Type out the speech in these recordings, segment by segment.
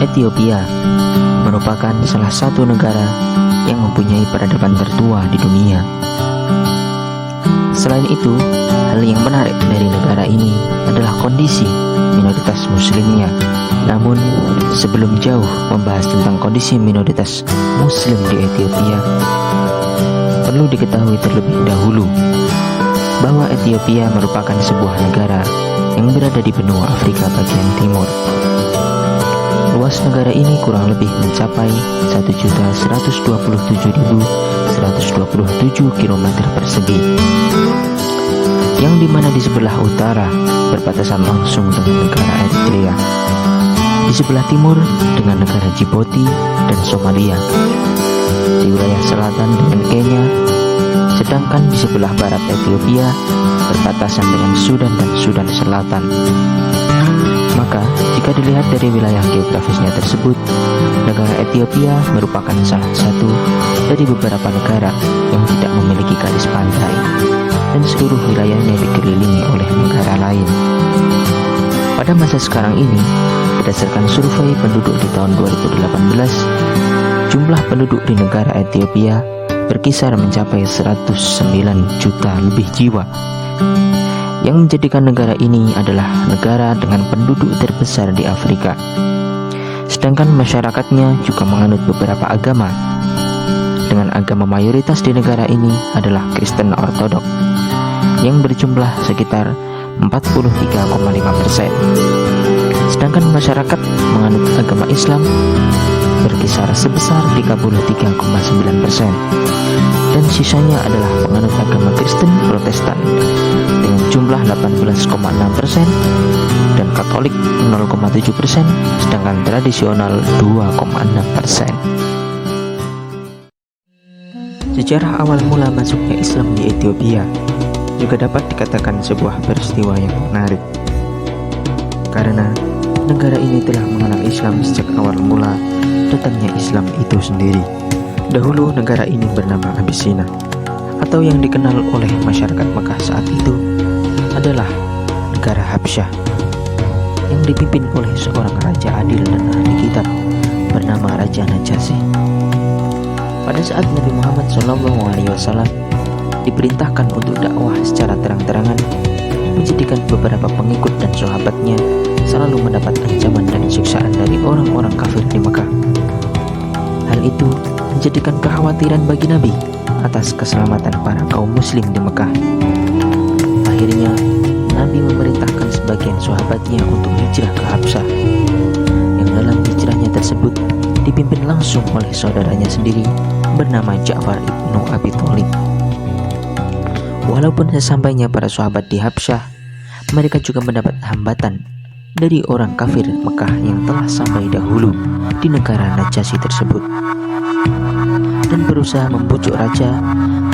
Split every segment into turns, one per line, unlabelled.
Ethiopia merupakan salah satu negara yang mempunyai peradaban tertua di dunia. Selain itu, hal yang menarik dari negara ini adalah kondisi minoritas muslimnya. Namun, sebelum jauh membahas tentang kondisi minoritas muslim di Ethiopia, perlu diketahui terlebih dahulu bahwa Ethiopia merupakan sebuah negara yang berada di benua Afrika bagian timur. Luas negara ini kurang lebih mencapai 1.127.127 km persegi, yang dimana di sebelah utara berbatasan langsung dengan negara Eritrea, di sebelah timur dengan negara Djibouti dan Somalia, di wilayah selatan dengan Kenya, sedangkan di sebelah barat Ethiopia berbatasan dengan Sudan dan Sudan Selatan. Maka, jika dilihat dari wilayah geografisnya tersebut, negara Ethiopia merupakan salah satu dari beberapa negara yang tidak memiliki garis pantai, dan seluruh wilayahnya dikelilingi oleh negara lain. Pada masa sekarang ini, berdasarkan survei penduduk di tahun 2018, jumlah penduduk di negara Ethiopia berkisar mencapai 109 juta lebih jiwa, yang menjadikan negara ini adalah negara dengan penduduk terbesar di Afrika. Sedangkan masyarakatnya juga menganut beberapa agama, dengan agama mayoritas di negara ini adalah Kristen Ortodok, yang berjumlah sekitar 43,5%. Sedangkan masyarakat menganut agama Islam berkisar sebesar 33,9%, dan sisanya adalah penganut agama Kristen Protestan dengan jumlah 18,6%, dan Katolik 0,7%, sedangkan tradisional 2,6%. Sejarah awal mula masuknya Islam di Ethiopia juga dapat dikatakan sebuah peristiwa yang menarik, karena negara ini telah mengenal Islam sejak awal mula datangnya Islam itu sendiri. Dahulu negara ini bernama Abisina, atau yang dikenal oleh masyarakat Mekah saat itu adalah negara Habsyah, yang dipimpin oleh seorang raja adil dan ahli kitab bernama Raja Najasyi. Pada saat Nabi Muhammad SAW diperintahkan untuk dakwah secara terang-terangan, menjadikan beberapa pengikut dan sahabatnya selalu mendapat ancaman dan siksaan dari orang-orang kafir di Mekah. Hal itu menjadikan kekhawatiran bagi Nabi atas keselamatan para kaum muslim di Mekah. Akhirnya, Nabi memerintahkan sebagian sahabatnya untuk hijrah ke Habsyah, yang dalam hijrahnya tersebut dipimpin langsung oleh saudaranya sendiri bernama Ja'far ibnu Abi Thalib. Walaupun sesampainya para sahabat di Habsyah, mereka juga mendapat hambatan dari orang kafir Mekah yang telah sampai dahulu di negara Najasyi tersebut, dan berusaha membujuk raja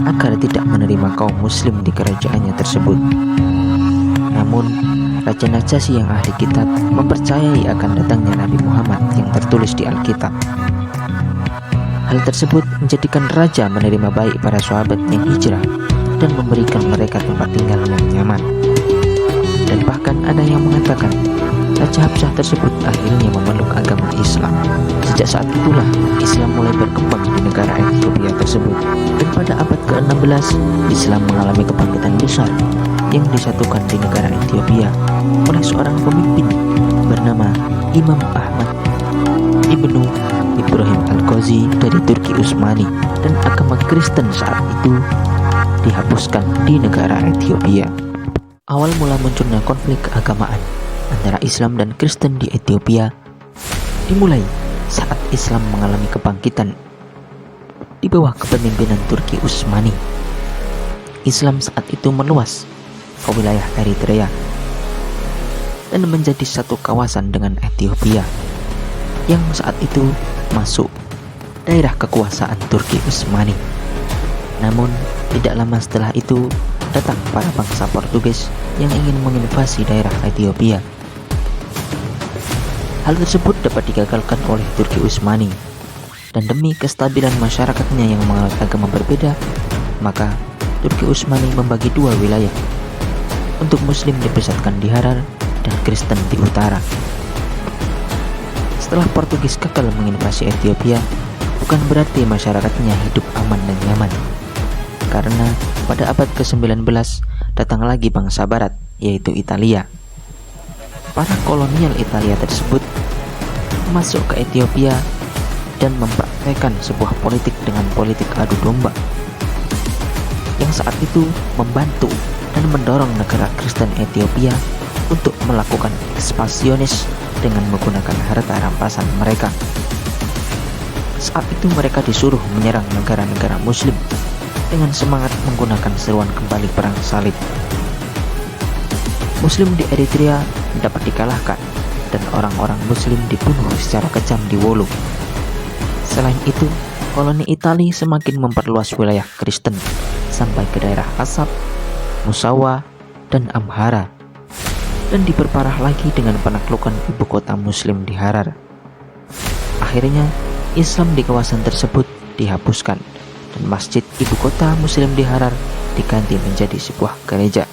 agar tidak menerima kaum muslim di kerajaannya tersebut. Namun, Raja Najasyi yang ahli kitab mempercayai akan datangnya Nabi Muhammad yang tertulis di Alkitab. Hal tersebut menjadikan raja menerima baik para sahabat yang hijrah dan memberikan mereka tempat tinggal yang nyaman. Dan bahkan ada yang mengatakan Raja Habsyah tersebut akhirnya memeluk agama Islam. Sejak saat itulah Islam mulai berkembang di negara Ethiopia tersebut. Dan pada abad ke-16, Islam mengalami kebangkitan besar yang disatukan di negara Ethiopia oleh seorang pemimpin bernama Imam Ahmad Ibnu Ibrahim Al-Ghazi dari Turki Utsmani, dan agama Kristen saat itu dihapuskan di negara Ethiopia. Awal mula munculnya konflik keagamaan antara Islam dan Kristen di Ethiopia dimulai saat Islam mengalami kebangkitan di bawah kepemimpinan Turki Utsmani. Islam saat itu meluas ke wilayah Eritrea dan menjadi satu kawasan dengan Ethiopia yang saat itu masuk daerah kekuasaan Turki Utsmani. Namun tidak lama setelah itu datang para bangsa Portugis yang ingin menginvasi daerah Ethiopia. Hal tersebut dapat digagalkan oleh Turki Utsmani, dan demi kestabilan masyarakatnya yang menganut agama berbeda, maka Turki Utsmani membagi dua wilayah untuk Muslim dipusatkan di Harar dan Kristen di utara. Setelah Portugis gagal menginvasi Ethiopia, bukan berarti masyarakatnya hidup aman dan nyaman. Karena pada abad ke-19 datang lagi bangsa barat, yaitu Italia. Para kolonial Italia tersebut masuk ke Ethiopia dan mempraktekkan sebuah politik dengan politik adu domba, yang saat itu membantu dan mendorong negara Kristen Ethiopia untuk melakukan ekspansionis dengan menggunakan harta rampasan mereka. Saat itu mereka disuruh menyerang negara-negara Muslim dengan semangat menggunakan seruan kembali perang salib. Muslim di Eritrea dapat dikalahkan dan orang-orang Muslim dibunuh secara kejam di Wolo. Selain itu, koloni Italia semakin memperluas wilayah Kristen sampai ke daerah Asab, Musawa, dan Amhara, dan diperparah lagi dengan penaklukan ibu kota Muslim di Harar. Akhirnya, Islam di kawasan tersebut dihapuskan dan masjid ibu kota Muslim di Harar diganti menjadi sebuah gereja.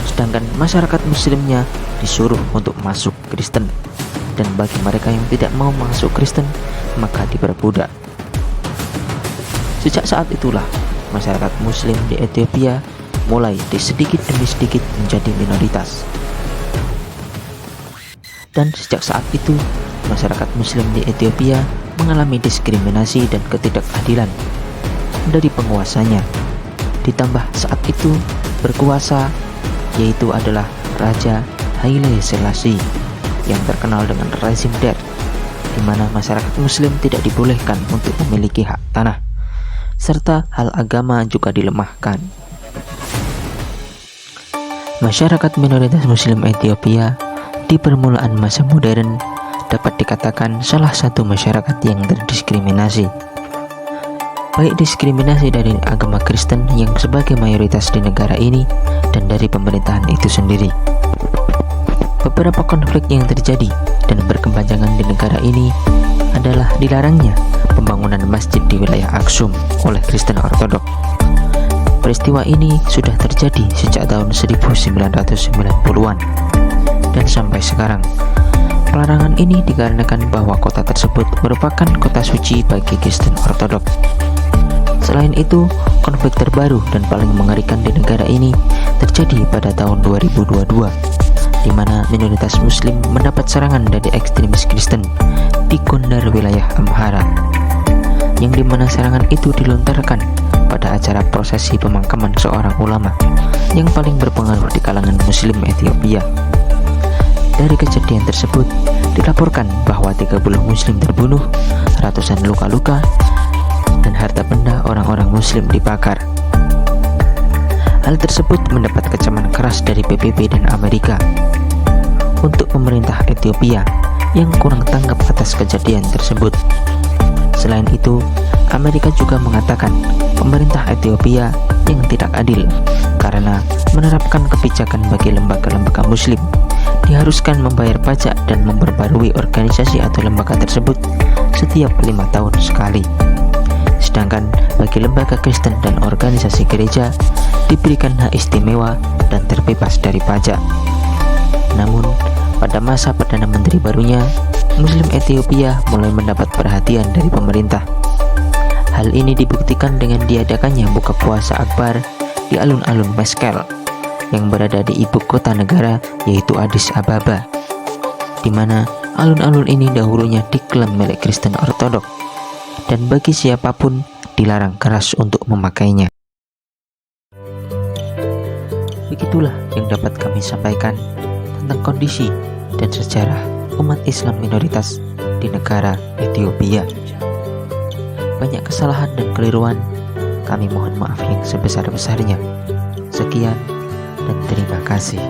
Sedangkan masyarakat Muslimnya disuruh untuk masuk Kristen, dan bagi mereka yang tidak mau masuk Kristen maka diperbudak. Sejak saat itulah masyarakat Muslim di Ethiopia mulai sedikit demi sedikit menjadi minoritas. Dan sejak saat itu masyarakat Muslim di Ethiopia mengalami diskriminasi dan ketidakadilan dari penguasanya. Ditambah saat itu berkuasa yaitu adalah Raja Haile Selassie yang terkenal dengan rezim Der, di mana masyarakat Muslim tidak dibolehkan untuk memiliki hak tanah, serta hal agama juga dilemahkan. Masyarakat minoritas Muslim Ethiopia di permulaan masa modern dapat dikatakan salah satu masyarakat yang terdiskriminasi. Baik diskriminasi dari agama Kristen yang sebagai mayoritas di negara ini dan dari pemerintahan itu sendiri. Beberapa konflik yang terjadi dan berkepanjangan di negara ini adalah dilarangnya pembangunan masjid di wilayah Aksum oleh Kristen Ortodok. Peristiwa ini sudah terjadi sejak tahun 1990-an dan sampai sekarang. Pelarangan ini dikarenakan bahwa kota tersebut merupakan kota suci bagi Kristen Ortodok. Selain itu, konflik terbaru dan paling mengerikan di negara ini terjadi pada tahun 2022, di mana minoritas Muslim mendapat serangan dari ekstremis Kristen di Gondar wilayah Amhara, yang dimana serangan itu dilontarkan pada acara prosesi pemakaman seorang ulama yang paling berpengaruh di kalangan Muslim Ethiopia. Dari kejadian tersebut dilaporkan bahwa 30 Muslim terbunuh, ratusan luka-luka, dan harta benda orang-orang Muslim dibakar. Hal tersebut mendapat kecaman keras dari PBB dan Amerika. Untuk pemerintah Ethiopia yang kurang tanggap atas kejadian tersebut. Selain itu, Amerika juga mengatakan pemerintah Ethiopia yang tidak adil karena menerapkan kebijakan bagi lembaga-lembaga Muslim diharuskan membayar pajak dan memperbarui organisasi atau lembaga tersebut setiap 5 tahun sekali. Sedangkan bagi lembaga Kristen dan organisasi gereja diberikan hak istimewa dan terbebas dari pajak. Namun, pada masa Perdana Menteri barunya, Muslim Ethiopia mulai mendapat perhatian dari pemerintah. Hal ini dibuktikan dengan diadakannya buka puasa Akbar di alun-alun Meskel yang berada di ibu kota negara yaitu Addis Ababa, di mana alun-alun ini dahulunya diklaim milik Kristen Ortodok dan bagi siapapun dilarang keras untuk memakainya. Begitulah yang dapat kami sampaikan tentang kondisi dan sejarah umat Islam minoritas di negara Ethiopia. Banyak kesalahan dan keliruan, kami mohon maaf yang sebesar-besarnya. Sekian dan terima kasih.